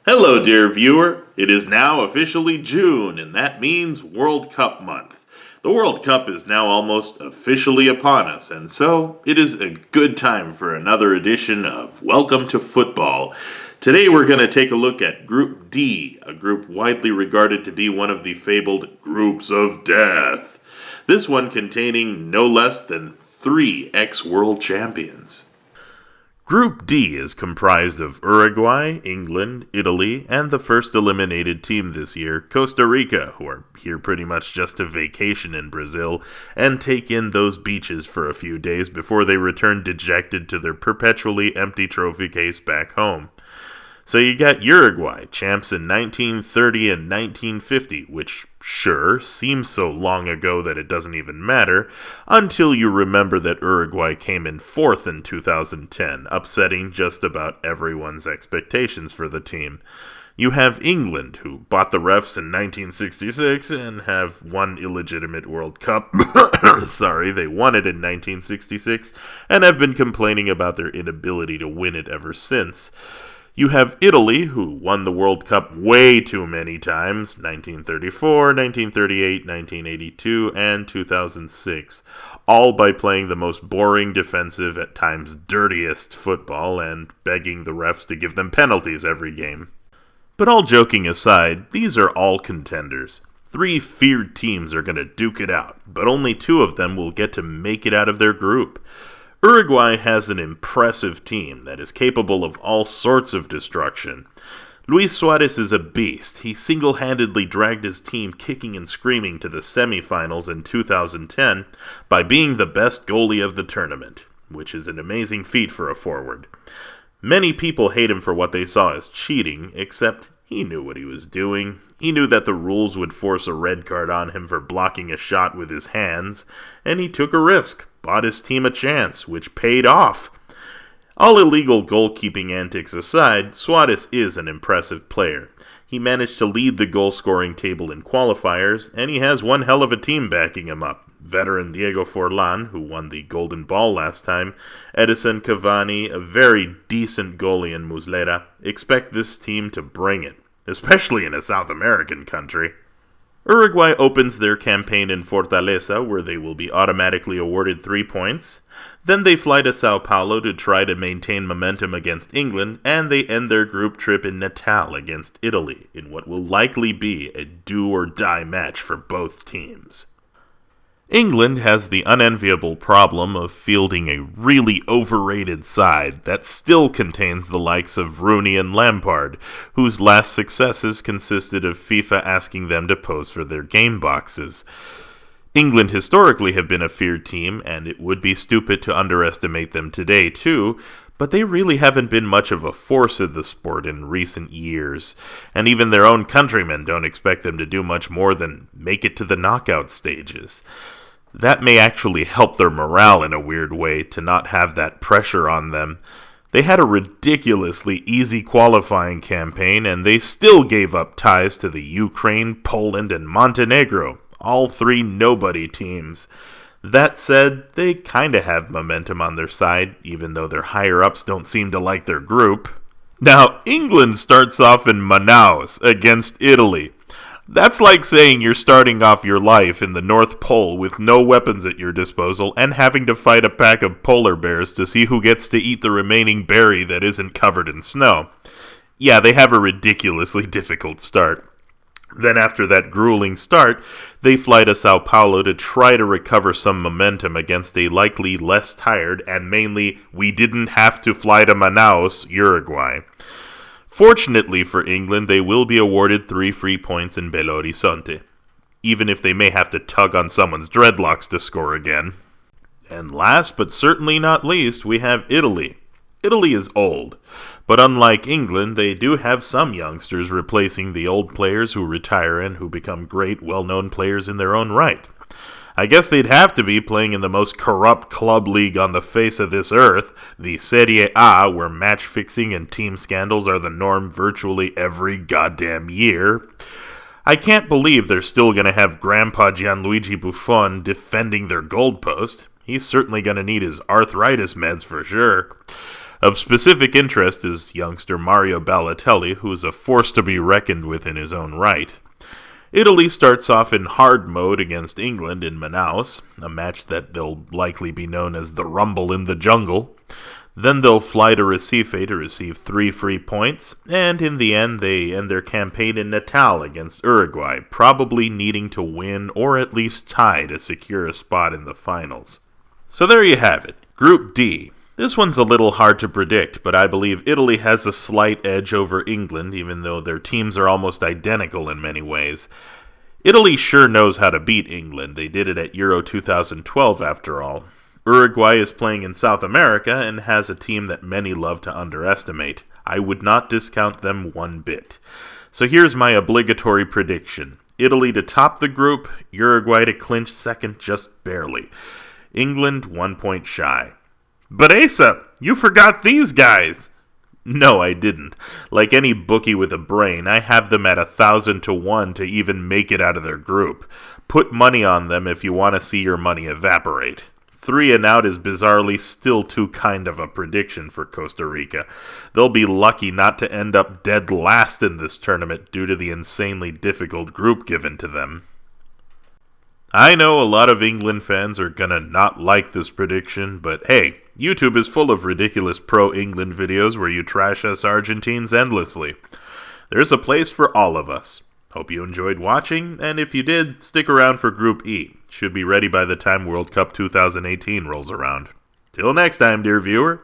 Hello, dear viewer. It is now officially June, and that means World Cup month. The World Cup is now almost officially upon us, and so it is a good time for another edition of Welcome to Football. Today we're going to take a look at Group D, a group widely regarded to be one of the fabled groups of death. This one containing no less than 3 ex-world champions. Group D is comprised of Uruguay, England, Italy, and the first eliminated team this year, Costa Rica, who are here pretty much just to vacation in Brazil and take in those beaches for a few days before they return dejected to their perpetually empty trophy case back home. So you got Uruguay, champs in 1930 and 1950, which, sure, seems so long ago that it doesn't even matter, until you remember that Uruguay came in 4th in 2010, upsetting just about everyone's expectations for the team. You have England, who bought the refs in 1966 and have one illegitimate World Cup. Sorry, they won it in 1966 and have been complaining about their inability to win it ever since. You have Italy, who won the World Cup way too many times, 1934, 1938, 1982, and 2006, all by playing the most boring, defensive, at times dirtiest football and begging the refs to give them penalties every game. But all joking aside, these are all contenders. 3 feared teams are going to duke it out, but only 2 of them will get to make it out of their group. Uruguay has an impressive team that is capable of all sorts of destruction. Luis Suarez is a beast. He single-handedly dragged his team kicking and screaming to the semifinals in 2010 by being the best goalie of the tournament, which is an amazing feat for a forward. Many people hate him for what they saw as cheating, except he knew what he was doing. He knew that the rules would force a red card on him for blocking a shot with his hands, and he took a risk, bought his team a chance, which paid off. All illegal goalkeeping antics aside, Suarez is an impressive player. He managed to lead the goal-scoring table in qualifiers, and he has one hell of a team backing him up. Veteran Diego Forlan, who won the Golden Ball last time, Edison Cavani, a very decent goalie in Muslera. Expect this team to bring it, especially in a South American country. Uruguay opens their campaign in Fortaleza, where they will be automatically awarded 3 points. Then they fly to Sao Paulo to try to maintain momentum against England, and they end their group trip in Natal against Italy, in what will likely be a do-or-die match for both teams. England has the unenviable problem of fielding a really overrated side that still contains the likes of Rooney and Lampard, whose last successes consisted of FIFA asking them to pose for their game boxes. England historically have been a feared team, and it would be stupid to underestimate them today too, but they really haven't been much of a force in the sport in recent years, and even their own countrymen don't expect them to do much more than make it to the knockout stages. That may actually help their morale in a weird way to not have that pressure on them. They had a ridiculously easy qualifying campaign, and they still gave up ties to the Ukraine, Poland, and Montenegro, all 3 nobody teams. That said, they kinda have momentum on their side, even though their higher-ups don't seem to like their group. Now, England starts off in Manaus against Italy. That's like saying you're starting off your life in the North Pole with no weapons at your disposal and having to fight a pack of polar bears to see who gets to eat the remaining berry that isn't covered in snow. Yeah, they have a ridiculously difficult start. Then after that grueling start, they fly to Sao Paulo to try to recover some momentum against a likely less tired and mainly we didn't have to fly to Manaus, Uruguay. Fortunately for England, they will be awarded 3 free points in Belo Horizonte, even if they may have to tug on someone's dreadlocks to score again. And last but certainly not least, we have Italy. Italy is old, but unlike England, they do have some youngsters replacing the old players who retire and who become great, well-known players in their own right. I guess they'd have to be playing in the most corrupt club league on the face of this earth, the Serie A, where match fixing and team scandals are the norm virtually every goddamn year. I can't believe they're still going to have Grandpa Gianluigi Buffon defending their goalpost. He's certainly going to need his arthritis meds for sure. Of specific interest is youngster Mario Balotelli, who is a force to be reckoned with in his own right. Italy starts off in hard mode against England in Manaus, a match that they'll likely be known as the Rumble in the Jungle. Then they'll fly to Recife to receive 3 free points, and in the end they end their campaign in Natal against Uruguay, probably needing to win or at least tie to secure a spot in the finals. So there you have it, Group D. This one's a little hard to predict, but I believe Italy has a slight edge over England, even though their teams are almost identical in many ways. Italy sure knows how to beat England. They did it at Euro 2012 after all. Uruguay is playing in South America and has a team that many love to underestimate. I would not discount them one bit. So here's my obligatory prediction. Italy to top the group, Uruguay to clinch second just barely. England 1 point shy. But Asa, you forgot these guys! No, I didn't. Like any bookie with a brain, I have them at 1,000 to 1 to even make it out of their group. Put money on them if you want to see your money evaporate. 3 and out is bizarrely still too kind of a prediction for Costa Rica. They'll be lucky not to end up dead last in this tournament due to the insanely difficult group given to them. I know a lot of England fans are gonna not like this prediction, but hey, YouTube is full of ridiculous pro-England videos where you trash us Argentines endlessly. There's a place for all of us. Hope you enjoyed watching, and if you did, stick around for Group E. Should be ready by the time World Cup 2018 rolls around. Till next time, dear viewer.